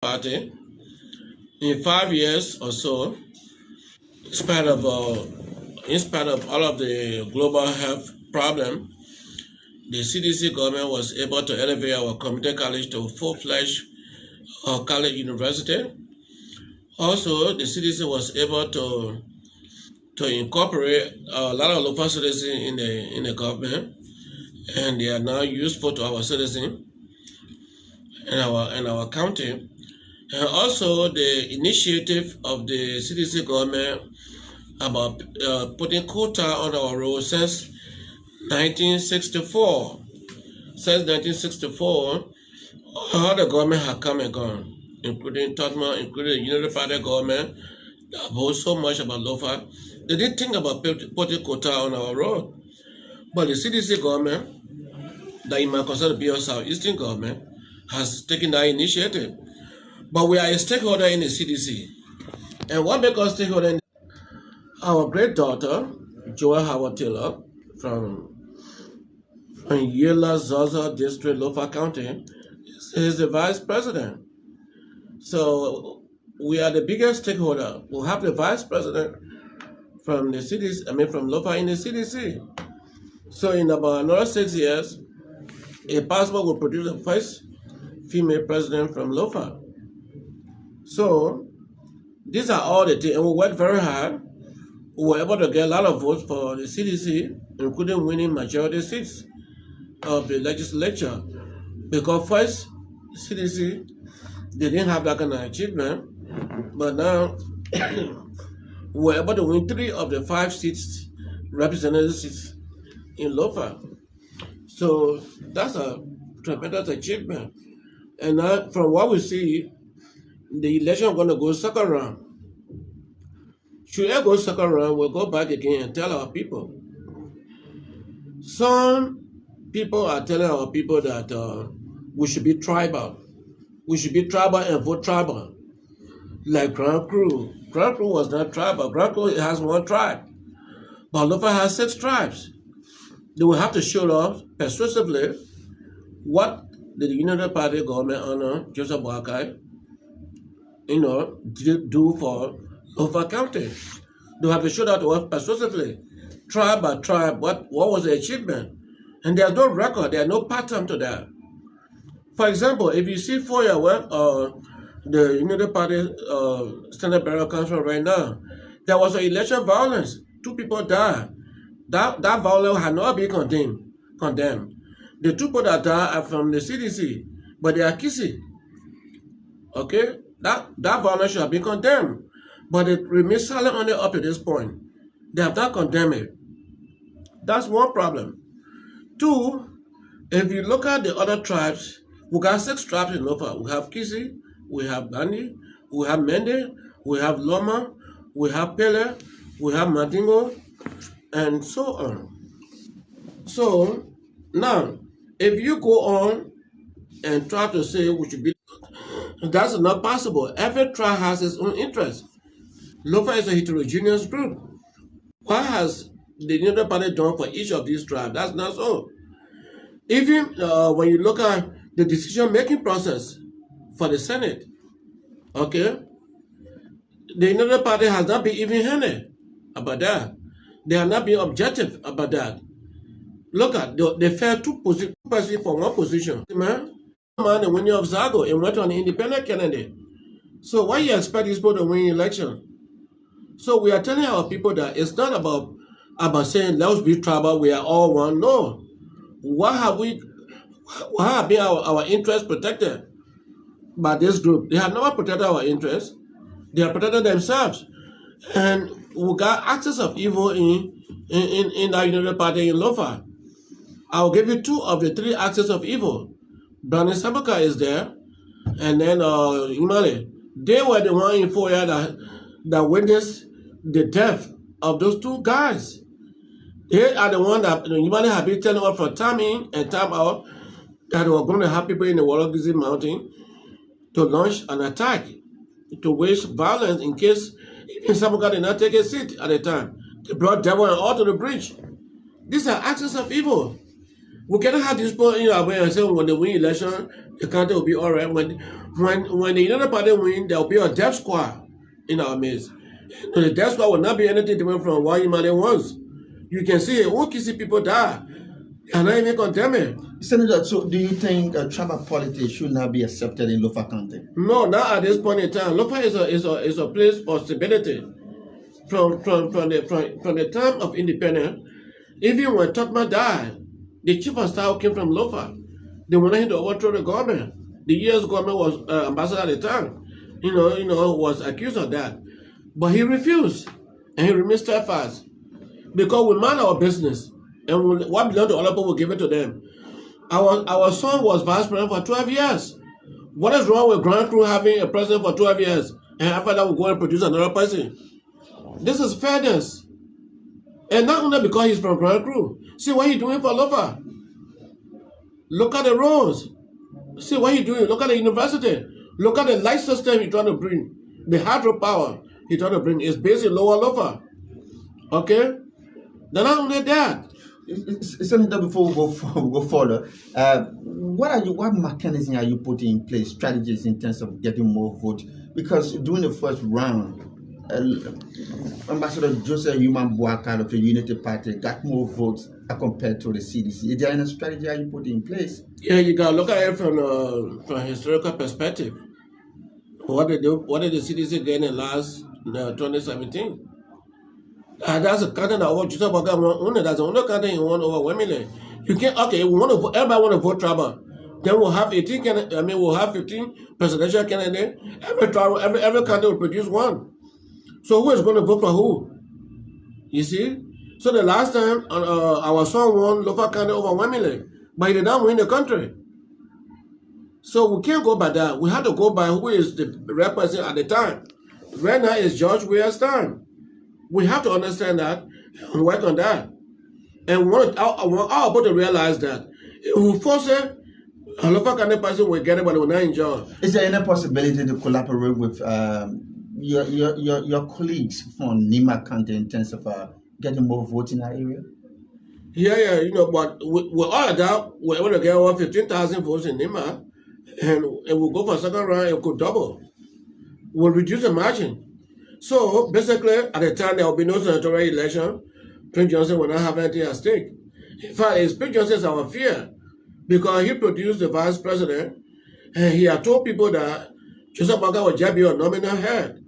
Party. In 5 years or so, in spite of all of the global health problem, the CDC government was able to elevate our community college to full-fledged college university. Also, the CDC was able to incorporate a lot of local citizens in the government, and they are now useful to our citizens in our county. And also the initiative of the CDC government about putting quota on our road since 1964. Since 1964, all the government have come and gone, including Tottenham, including the Unity Party government that boast so much about Lofa. They didn't think about putting quota on our road. But the CDC government, that you might consider to be a Southeastern government, has taken that initiative. But we are a stakeholder in the CDC. And what makes us stakeholder in our great daughter, Joel Taylor, from Jallah Zaza District, Lofa County, is the vice president. So we are the biggest stakeholder. We'll have the vice president from the CDC, from Lofa in the CDC. So in about another 6 years, a passport will produce the first female president from Lofa. So these are all the things, and we worked very hard. We were able to get a lot of votes for the CDC, including winning majority seats of the legislature. Because first, CDC, they didn't have that kind of achievement, but now we were able to win 3 of the 5 seats, representative seats in Lofa. So that's a tremendous achievement. And now, from what we see, the election is going to go second round. Should I go second round, we'll go back again and tell our people. Some people are telling our people that we should be tribal. We should be tribal and vote tribal. Like Grand Crew. Grand Crew was not tribal. Grand Crew has 1 tribe. But Lofa has 6 tribes. They will have to show off persuasively what the Unity Party government under Joseph Boakai do for Lofa County. They have to show that to us persuasively, tribe by tribe, what was the achievement. And there's no record, there's no pattern to that. For example, if you see 4 years when the Unity Party Standard Bearer Council right now, there was an election violence. 2 people died. That violence had not been condemned. The 2 people that died are from the CDC, but they are kissy. Okay? That violence should have been condemned, but it remains silent on it up to this point. They have not condemned it. That's one problem. 2, if you look at the other tribes, we got 6 tribes in Lofa. We have Kisi, we have Bandi, we have Mende, we have Loma, we have Pele, we have Mandingo, and so on. So now, if you go on and try to say we should be, that's not possible. Every tribe has its own interest. Lofa is a heterogeneous group. What has the Unity Party done for each of these tribes? That's not so. Even when you look at the decision-making process for the Senate, okay, the Unity Party has not been even-handed about that. They have not been objective about that. Look at, they fell 2 persons for 1 position. Man, the winner of Zago, and went on an independent candidate. So why you expect these people to win election? So we are telling our people that it's not about saying let's be tribal, we are all one. No. What have been our interests protected by this group? They have never protected our interests. They have protected themselves. And we got axis of evil in the Unity Party in Lofa. I will give you 2 of the 3 axis of evil. Brandon Sabuka is there, and then Imale. They were the one in 4 years that witnessed the death of those 2 guys. They are the one that Imale had been telling us for time in and time out that we were going to have people in the Wallagizzy Mountain to launch an attack, to wage violence in case even Sabuka did not take a seat at the time. They brought devil and all to the bridge. These are axis of evil. We cannot have this point in our way and say when they win election, the country will be all right. When the United Party win, there will be a death squad in our midst. So the death squad will not be anything different from what Imani wants. You can see Okisi people die. And not even condemn it. Senator, so do you think tribal politics should not be accepted in Lofa County? No, not at this point in time. Lofa is a place for stability. From the time of independence, even when Totma died, the chief of staff came from Lofa. They wanted him to overthrow the government. The U.S. government was ambassador at the time. Was accused of that, but he refused, and he remained steadfast because we mind our business. And what belongs to other people, we give it to them. Our son was vice president for 12 years. What is wrong with Grand Crew having a president for 12 years and after that we go and produce another person? This is fairness. And not only because he's from Grand Crew. See what he's doing for Lofa. Look at the roads. See what he's doing. Look at the university. Look at the light system he's trying to bring. The hydropower he's trying to bring is based in Lower Lofa. Okay? Then not only that. Senator, before we go further, what mechanism are you putting in place, strategies in terms of getting more votes? Because during the first round, Ambassador Joseph Boakai of the Unity Party got more votes compared to the CDC. Is there any strategy are you putting in place? Yeah, you got to look at it from a historical perspective. What did the CDC get in last 2017? That's a country that what Joseph Boakai won. That's the only country he won overwhelmingly. You can't. Okay, everybody want to vote tribal. Then we'll have 18. We'll have 15 presidential candidates. Every country will produce one. So who is going to vote for who? You see. So the last time our son won Lofa County overwhelmingly, but he did not win the country. So we can't go by that. We have to go by who is the representative at the time. Right now is George Weah's time. We have to understand that and work on that. And I want our people to realize that if we force it, a Lofa County person will get it, but they will not enjoy. Is there any possibility to collaborate with your colleagues from Nima County in terms of getting more votes in that area? Yeah, but with all of that, we're able to get over 15,000 votes in Nima, and we'll go for a second round, it could double. We'll reduce the margin. So basically, at the time there will be no senatorial election, Prince Johnson will not have anything at stake. In fact, Prince Johnson is our fear because he produced the vice president and he had told people that Joseph Boakai will just be a nominal head.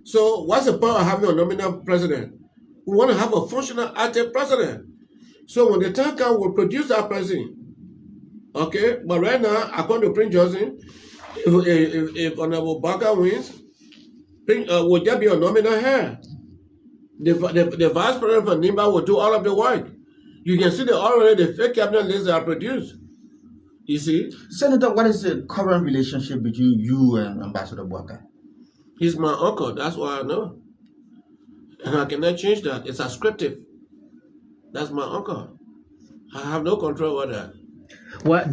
So what's the point of having a nominal president? We want to have a functional active president. So when the time comes, we'll produce that president. Okay? But right now, according to Prince Johnson, if Honorable Boakai wins, will just be a nominal head. The vice president for Nimba will do all of the work. You can see already the fake cabinet lists that are produced. You see? Senator, what is the current relationship between you and Ambassador Boakai? He's my uncle, that's why I know. And I cannot change that. It's ascriptive. That's my uncle. I have no control over that. Well,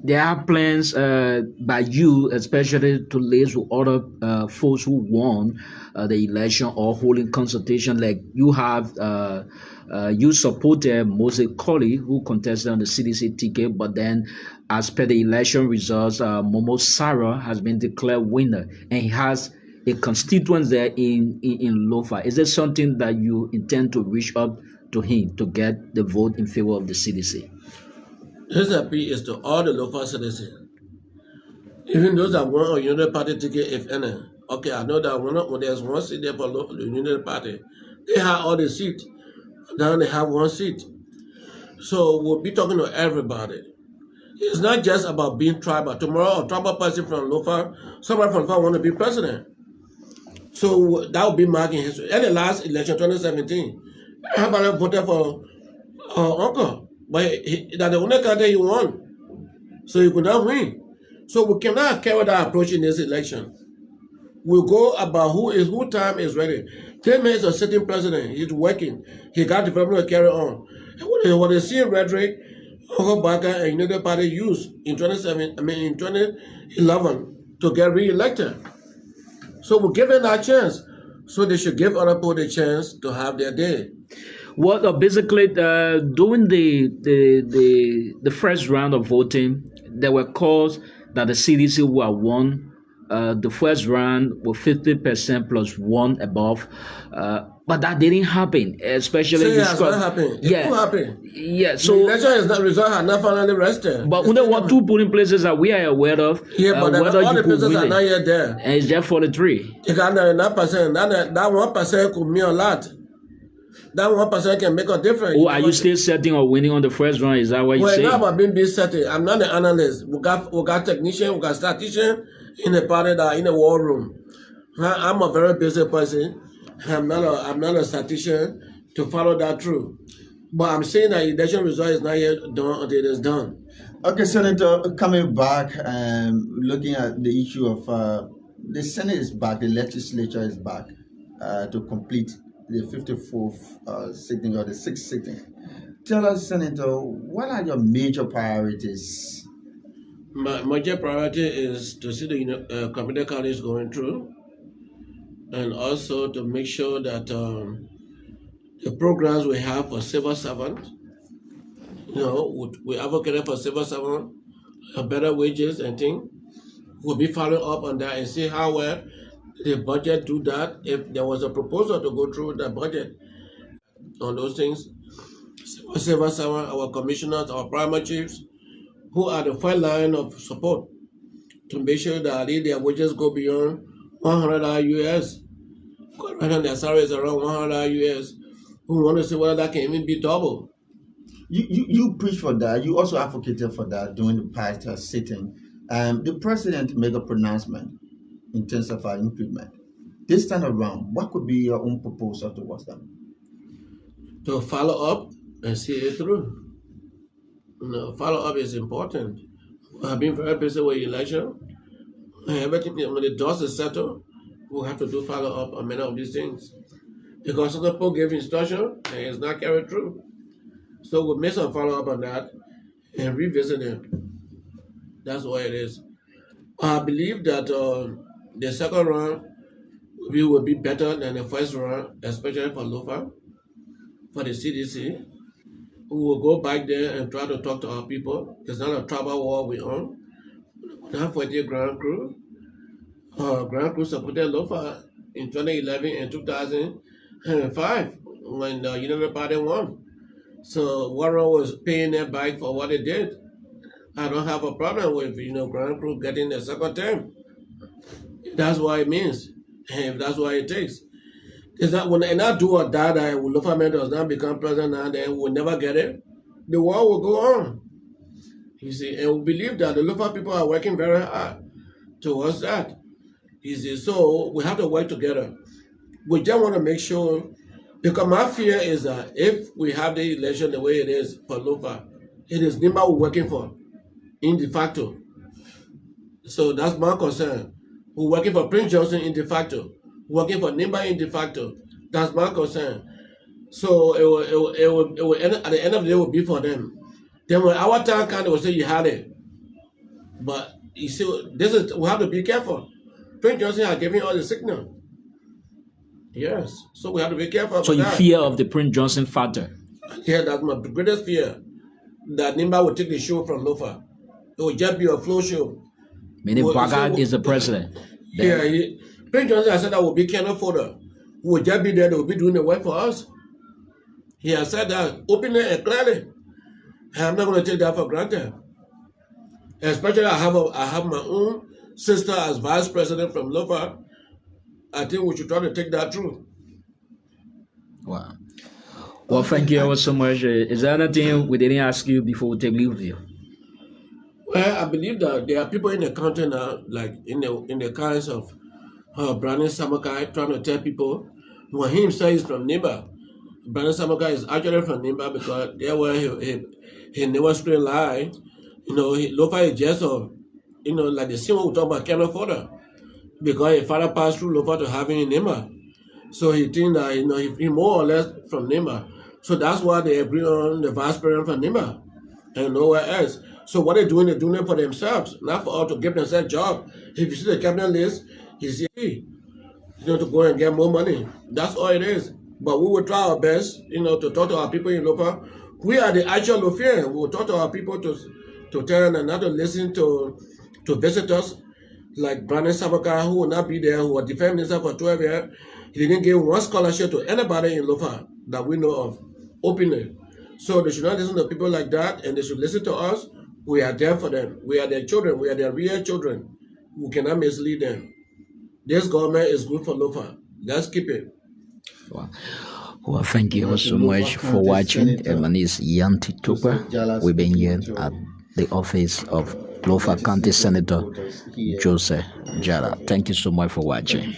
there are plans by you, especially to liaise with other folks who won the election or holding consultation. Like you have, you supported Moses Colley, who contested on the CDC ticket, but then, as per the election results, Momo Sarah has been declared winner, and he has a constituent there in Lofa. Is there something that you intend to reach up to him to get the vote in favor of the CDC? His appeal is to all the Lofa citizens, even those that won a United Party ticket, if any. Okay, I know that when there's one seat there for the United Party, they have all the seats. Now they have one seat. So we'll be talking to everybody. It's not just about being tribal. Tomorrow, a tribal person from Lofa, somebody from Lofa want to be president. So that will be marking history. At the last election, 2017, everybody voted for uncle. But that's the only country he won. So he could not win. So we cannot carry that approach in this election. We'll go about who time is ready. 10 minutes of sitting president, he's working. He got development to carry on. And what they see rhetoric, Uncle Boakai and United Party used in 2011 to get re-elected. So we're giving that chance. So they should give other people the chance to have their day. Well, basically, during the first round of voting, there were calls that the CDC were won. The first round was 50% plus one above, but that didn't happen, especially Say it has not because happened. It yeah, could happen. yeah. The So, election is not result had not finally rested. but there were two polling places that we are aware of. Yeah, but whether all you the could places are win not it, yet there. and it's just 43. You got 99%. That 1% could mean a lot. That 1% can make a difference. Oh, are you still setting or winning on the first round? Is that what you're Well, saying? now about being settled. I'm not an analyst. We got technician, we got statistician in the party that are in the war room. I'm a very busy person. I'm not a statistician to follow that through. But I'm saying that the election result is not yet done until it is done. Okay, Senator, coming back and looking at the issue of the Senate is back, the legislature is back to complete the 54th sitting or the 6th sitting. Tell us, Senator, what are your major priorities? My major priority is to see the community college going through, and also to make sure that the programs we have for civil servants, we advocated for civil servants, better wages and things. We'll be following up on that and see how well the budget do that. If there was a proposal to go through the budget on those things, civil servants, our commissioners, our primary chiefs, who are the front line of support to make sure that their wages go beyond $100 US. Right now their salary is around $100 US. We want to see whether that can even be double. You preach for that. You also advocated for that during the past sitting. The president made a pronouncement in terms of our improvement. This time around, what could be your own proposal towards them? To follow up and see it through. Follow up is important. I've been very busy with election. Everything, when the dust is settled, we'll have to do follow up on many of these things. Because some people give instruction and it's not carried through. So we'll make some follow up on that and revisit them. That's what it is. I believe that the second round will be better than the first round, especially for Lofa, for the CDC. We will go back there and try to talk to our people. It's not a tribal war we're on. We have 40 Grand Crew. Grand Crew supported Lofa in 2011 and 2005 when the United Party won. So Warren was paying them back for what they did. I don't have a problem with Grand Crew getting the second term. That's what it means. If that's what it takes. Is that when they not do or die that Lofa man does not become president now, then we'll never get it. The war will go on. You see, and we believe that the Lofa people are working very hard towards that. You see, so we have to work together. We just want to make sure, because my fear is that if we have the election the way it is for Lofa, it is Nimba we're working for, in de facto. So that's my concern. We're working for Prince Johnson in de facto, working for Nimba in de facto. That's my concern. So it will end, at the end of the day, it will be for them. Then when our time comes, they will say you had it. But you see, we have to be careful. Prince Johnson has given us the signal. Yes, so we have to be careful. So you fear of the Prince Johnson factor? Yeah, that's my greatest fear. That Nimba will take the show from Lofa. It will just be a flow show. Meaning Boakai is the president. Yeah, Prince Johnson has said that will be cannot fodder. Who will just be there, they will be doing the work for us. He has said that openly and clearly. I'm not going to take that for granted. Especially I have my own sister as vice president from Lofa. I think we should try to take that through. Wow. Well, thank you ever so much. Is there anything we didn't ask you before we take leave of you? Well, I believe that there are people in the country now, like in the kinds of Brandon Boakai, trying to tell people when he himself is from Nimba. Brandon Boakai is actually from Nimba because there where he never straight lie. Lofa is just like the same one we talk about cannot further. Because his father passed through Lofa to having in Nimba. So he think that he more or less from Nimba. So that's why they agree on the vice president from Nimba and nowhere else. So what they're doing it for themselves, not for us to give themselves a job. If you see the cabinet list, you see, to go and get more money. That's all it is. But we will try our best, to talk to our people in Lofa. We are the actual Lofian. We will talk to our people to tell them not to listen to visitors like Brandon Sabaka, who will not be there, who was defense minister for 12 years. He didn't give one scholarship to anybody in Lofa that we know of openly. So they should not listen to people like that, and they should listen to us. We are there for them. We are their children. We are their real children. We cannot mislead them. This government is good for Lofa. Let's keep it. Wow. Well, thank you so much for watching. My name is Yanti Tupa. We've been here at the office of Lofa County Senator Joseph Jallah. Thank you so much for watching.